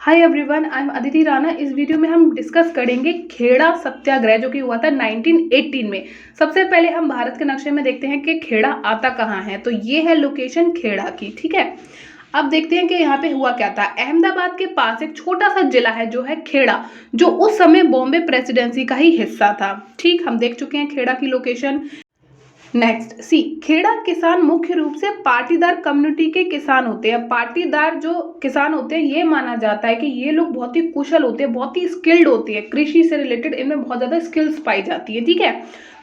Hi everyone, I am Aditi Rana. इस video में हम डिस्कस करेंगे खेड़ा सत्याग्रह जो कि हुआ था 1918 में। सबसे पहले हम भारत के नक्शे में देखते हैं कि खेड़ा आता कहाँ है। तो ये है लोकेशन खेड़ा की, ठीक है। अब देखते हैं कि यहाँ पे हुआ क्या था। अहमदाबाद के पास एक छोटा सा जिला है जो है खेड़ा, जो उस समय बॉम्बे प्रेसिडेंसी का ही हिस्सा था। ठीक, हम देख चुके हैं खेड़ा की लोकेशन। नेक्स्ट सी, खेड़ा किसान मुख्य रूप से पाटीदार कम्युनिटी के किसान होते हैं। पाटीदार जो किसान होते हैं, ये माना जाता है कि ये लोग बहुत ही कुशल होते हैं, बहुत ही स्किल्ड होते हैं। कृषि से रिलेटेड इनमें बहुत ज्यादा स्किल्स पाई जाती है, ठीक है।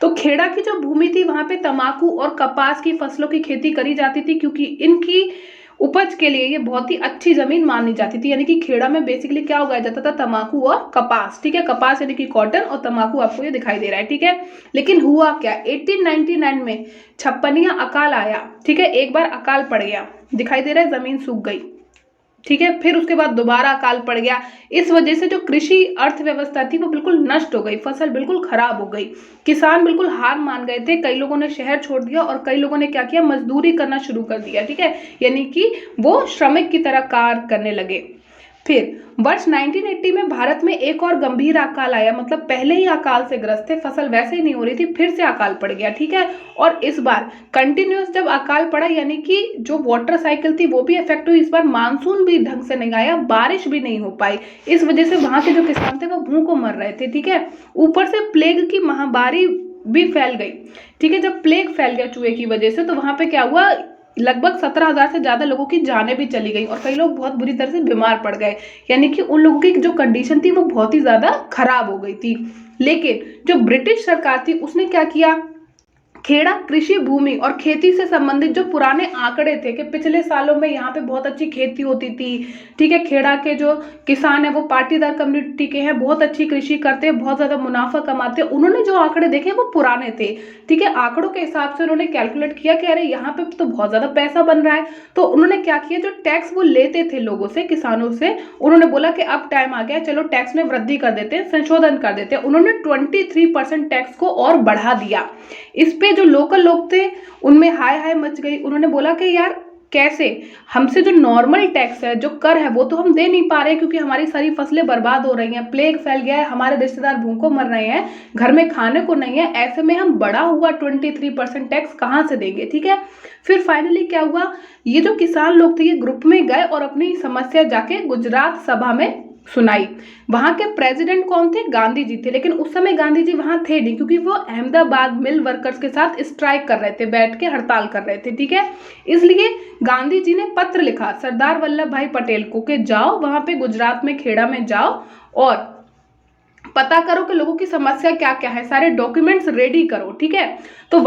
तो खेड़ा की जो भूमि थी, वहां पे तंबाकू और कपास की फसलों की खेती करी जाती थी, क्योंकि इनकी उपज के लिए ये बहुत ही अच्छी जमीन मानी जाती थी। यानी कि खेड़ा में बेसिकली क्या उगाया जाता था, तंबाकू और कपास, ठीक है। कपास यानी कि कॉटन और तंबाकू आपको ये दिखाई दे रहा है, ठीक है। लेकिन हुआ क्या, 1899 में छप्पनिया अकाल आया, ठीक है। एक बार अकाल पड़ गया, दिखाई दे रहा है, जमीन सूख गई, ठीक है। फिर उसके बाद दोबारा अकाल पड़ गया। इस वजह से जो कृषि अर्थव्यवस्था थी वो बिल्कुल नष्ट हो गई, फसल बिल्कुल खराब हो गई। किसान बिल्कुल हार मान गए थे। कई लोगों ने शहर छोड़ दिया और कई लोगों ने क्या किया, मजदूरी करना शुरू कर दिया, ठीक है। यानी कि वो श्रमिक की तरह कार्य करने लगे। फिर वर्ष 1980 में भारत में एक और गंभीर अकाल आया। मतलब पहले ही अकाल से ग्रस्त थे, फसल वैसे ही नहीं हो रही थी, फिर से अकाल पड़ गया, ठीक है। और इस बार कंटिन्यूस जब अकाल पड़ा, यानी कि जो वाटर साइकिल थी वो भी इफेक्ट हुई। इस बार मानसून भी ढंग से नहीं आया, बारिश भी नहीं हो पाई। इस वजह से वहां के जो किसान थे वो भूख को मर रहे थे, ठीक है। ऊपर से प्लेग की महामारी भी फैल गई, ठीक है। जब प्लेग फैल गया चूहे की वजह से, तो वहां पे क्या हुआ, लगभग 17,000 से ज्यादा लोगों की जानें भी चली गई और कई लोग बहुत बुरी तरह से बीमार पड़ गए। यानी कि उन लोगों की जो कंडीशन थी वो बहुत ही ज्यादा खराब हो गई थी। लेकिन जो ब्रिटिश सरकार थी उसने क्या किया, खेड़ा कृषि भूमि और खेती से संबंधित जो पुराने आंकड़े थे कि पिछले सालों में यहाँ पे बहुत अच्छी खेती होती थी, ठीक है। खेड़ा के जो किसान है वो पाटीदार कम्युनिटी के हैं, बहुत अच्छी कृषि करते हैं, बहुत ज्यादा मुनाफा कमाते हैं। उन्होंने जो आंकड़े देखे वो पुराने थे, ठीक है। आंकड़ों के हिसाब से उन्होंने कैलकुलेट किया कि अरे यहाँ पे तो बहुत ज्यादा पैसा बन रहा है। तो उन्होंने क्या किया, जो टैक्स वो लेते थे लोगों से, किसानों से, उन्होंने बोला कि अब टाइम आ गया, चलो टैक्स में वृद्धि कर देते हैं, संशोधन कर देते हैं। उन्होंने 23% टैक्स को और बढ़ा दिया। इस पे जो लोकल लोग थे उनमें हाय हाय मच गई। उन्होंने बोला कि यार कैसे, हमसे जो नॉर्मल टैक्स है, जो कर है, वो तो हम दे नहीं पा रहे क्योंकि हमारी सारी फसलें बर्बाद हो रही हैं, प्लेग फैल गया है, हमारे रिश्तेदार भूखों मर रहे हैं, घर में खाने को नहीं है। ऐसे में हम बढ़ा हुआ 23% टैक्स कहां से देंगे, ठीक है। फिर फाइनली क्या हुआ, ये जो किसान लोग थे ये ग्रुप में गए और अपनी समस्या जाके गुजरात सभा में सुनाई। वहां के प्रेसिडेंट कौन थे, गांधी जी थे। लेकिन उस समय गांधी जी वहां थे नहीं, क्योंकि वो अहमदाबाद मिल वर्कर्स के साथ स्ट्राइक कर रहे थे, बैठ के हड़ताल कर रहे थे, ठीक है। इसलिए गांधी जी ने पत्र लिखा सरदार वल्लभ भाई पटेल को कि जाओ वहां पे गुजरात में खेड़ा में जाओ और पता करो कि लोगों की समस्या क्या क्या है, सारे डॉक्यूमेंट्स रेडी करो, ठीक है। तो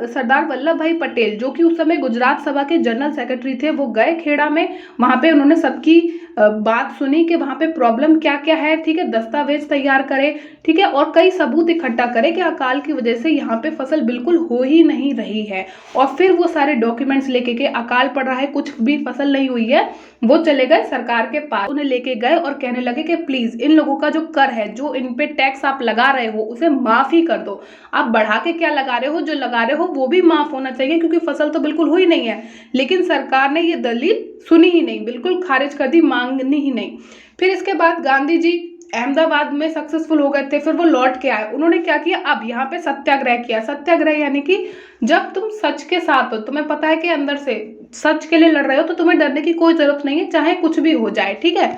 सरदार वल्लभ भाई पटेल, जो कि उस समय गुजरात सभा के जनरल सेक्रेटरी थे, वो गए खेड़ा में। वहां पे उन्होंने सबकी बात सुनी कि वहां पे प्रॉब्लम क्या क्या है, ठीक है। दस्तावेज तैयार करे, ठीक है, और कई सबूत इकट्ठा करे कि अकाल की वजह से यहाँ पे फसल बिल्कुल हो ही नहीं रही है। और फिर वो सारे डॉक्यूमेंट्स लेके के अकाल पड़ रहा है, कुछ भी फसल नहीं हुई है, वो चले गए सरकार के पास। उन्हें लेके गए और कहने लगे कि प्लीज इन लोगों का जो कर है, जो इन पे टैक्स आप लगा रहे हो, उसे माफ ही कर दो। आप बढ़ा के क्या लगा रहे हो, जो लगा रहे हो वो भी माफ होना चाहिए, क्योंकि फसल तो बिल्कुल हुई नहीं है। लेकिन सरकार ने ये दलील सुनी ही नहीं, बिल्कुल खारिज कर दी, मांगनी ही नहीं। फिर इसके बाद गांधी जी अहमदाबाद में सक्सेसफुल हो गए थे, फिर वो लौट के आए। उन्होंने क्या किया, अब यहाँ पे सत्याग्रह किया। सत्याग्रह यानी कि जब तुम सच के साथ हो, तुम्हें पता है कि अंदर से सच के लिए लड़ रहे हो, तो तुम्हें डरने की कोई जरूरत नहीं है, चाहे कुछ भी हो जाए, ठीक है।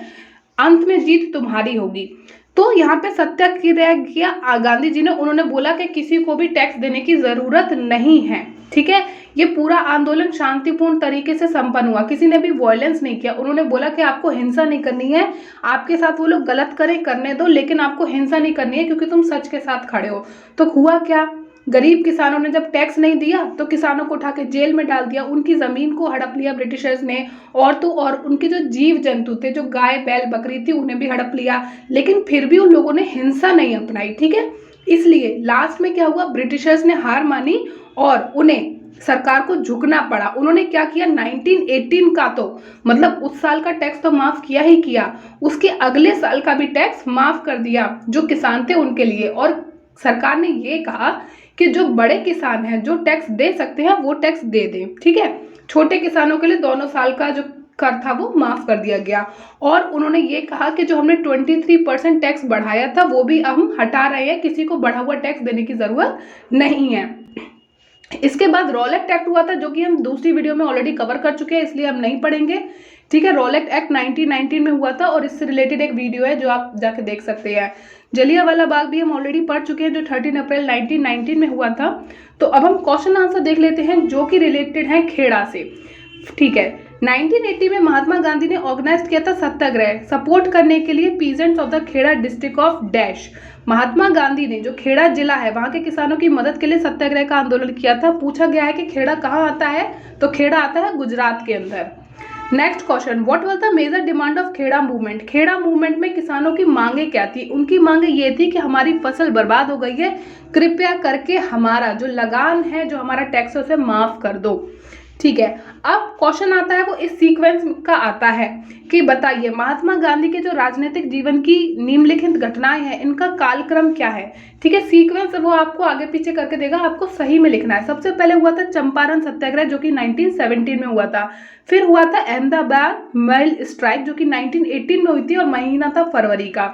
अंत में जीत तुम्हारी होगी। तो यहाँ पे सत्याग्रह किया गांधी जी ने। उन्होंने बोला कि किसी को भी टैक्स देने की जरूरत नहीं है, ठीक है। ये पूरा आंदोलन शांतिपूर्ण तरीके से संपन्न हुआ, किसी ने भी वायलेंस नहीं किया। उन्होंने बोला कि आपको हिंसा नहीं करनी है, आपके साथ वो लोग गलत करें करने दो, लेकिन आपको हिंसा नहीं करनी है, क्योंकि तुम सच के साथ खड़े हो। तो हुआ क्या, गरीब किसानों ने जब टैक्स नहीं दिया तो किसानों को उठा के जेल में डाल दिया, उनकी जमीन को हड़प लिया ब्रिटिशर्स ने। और तो और उनके जो जीव जंतु थे, जो गाय बैल बकरी थी, उन्हें भी हड़प लिया। लेकिन फिर भी उन लोगों ने हिंसा नहीं अपनाई, ठीक है। इसलिए लास्ट में क्या हुआ, ब्रिटिशर्स ने हार मानी और उन्हें सरकार को झुकना पड़ा। उन्होंने क्या किया, 1918 का तो मतलब उस साल का टैक्स तो माफ किया ही किया, उसके अगले साल का भी टैक्स माफ कर दिया जो किसान थे उनके लिए। और सरकार ने ये कहा कि जो बड़े किसान हैं, जो टैक्स दे सकते हैं, वो टैक्स दे दें, ठीक है। छोटे किसानों के लिए दोनों साल का जो कर था वो माफ कर दिया गया। और उन्होंने ये कहा कि जो हमने 23% टैक्स बढ़ाया था वो भी हम हटा रहे हैं, किसी को बढ़ा हुआ टैक्स देने की जरूरत नहीं है। इसके बाद रॉलेट एक्ट हुआ था, जो कि हम दूसरी वीडियो में ऑलरेडी कवर कर चुके हैं, इसलिए हम नहीं पढ़ेंगे, ठीक है। रॉलेट एक्ट 1919 में हुआ था और इससे रिलेटेड एक वीडियो है जो आप जाके देख सकते हैं। जलियांवाला बाग भी हम ऑलरेडी पढ़ चुके हैं, जो 13 अप्रैल 1919 में हुआ था। तो अब हम क्वेश्चन आंसर देख लेते हैं जो कि रिलेटेड है खेड़ा से, ठीक है। 1980 में महात्मा गांधी ने ऑर्गेनाइज किया था सत्याग्रह सपोर्ट करने के लिए peasants of the Kheda district of dash. Mahatma Gandhi ने जो खेड़ा जिला है वहां के किसानों की मदद के लिए सत्याग्रह का आंदोलन किया था। पूछा गया है कि खेड़ा कहाँ आता है, तो खेड़ा आता है गुजरात के अंदर। Next question, what was the major demand of Kheda movement. Kheda movement में किसानों की मांगे क्या थी। उनकी मांगे ये थी कि हमारी फसल बर्बाद हो गई है, कृपया करके हमारा जो लगान है, जो हमारा टैक्स है, उसे माफ कर दो, ठीक है। अब क्वेश्चन आता है वो इस सीक्वेंस का आता है कि बताइए महात्मा गांधी के जो राजनीतिक जीवन की निम्नलिखित घटनाएं हैं इनका कालक्रम क्या है, ठीक है। सीक्वेंस वो आपको आगे पीछे करके देगा, आपको सही में लिखना है। सबसे पहले हुआ था चंपारण सत्याग्रह जो कि 1917 में हुआ था। फिर हुआ था अहमदाबाद मेल स्ट्राइक जो कि 1918 में हुई थी और महीना था फरवरी का।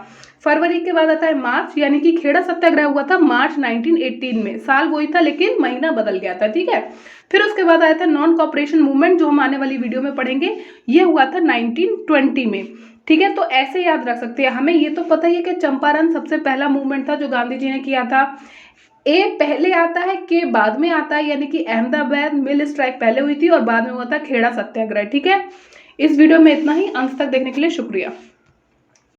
फरवरी के बाद आता है मार्च, यानी कि खेड़ा सत्याग्रह हुआ था मार्च 1918 में। साल वही था लेकिन महीना बदल गया था, ठीक है। फिर उसके बाद आया था नॉन कॉपरेशन मूवमेंट जो हम आने वाली वीडियो में पढ़ेंगे, ये हुआ था 1920 में, ठीक है। तो ऐसे याद रख सकते हैं। हमें ये तो पता ही है कि चंपारण सबसे पहला मूवमेंट था जो गांधी जी ने किया था। ए पहले आता है, के बाद में आता है, यानी कि अहमदाबाद मिल स्ट्राइक पहले हुई थी और बाद में हुआ था खेड़ा सत्याग्रह, ठीक है। इस वीडियो में इतना ही। अंत तक देखने के लिए शुक्रिया।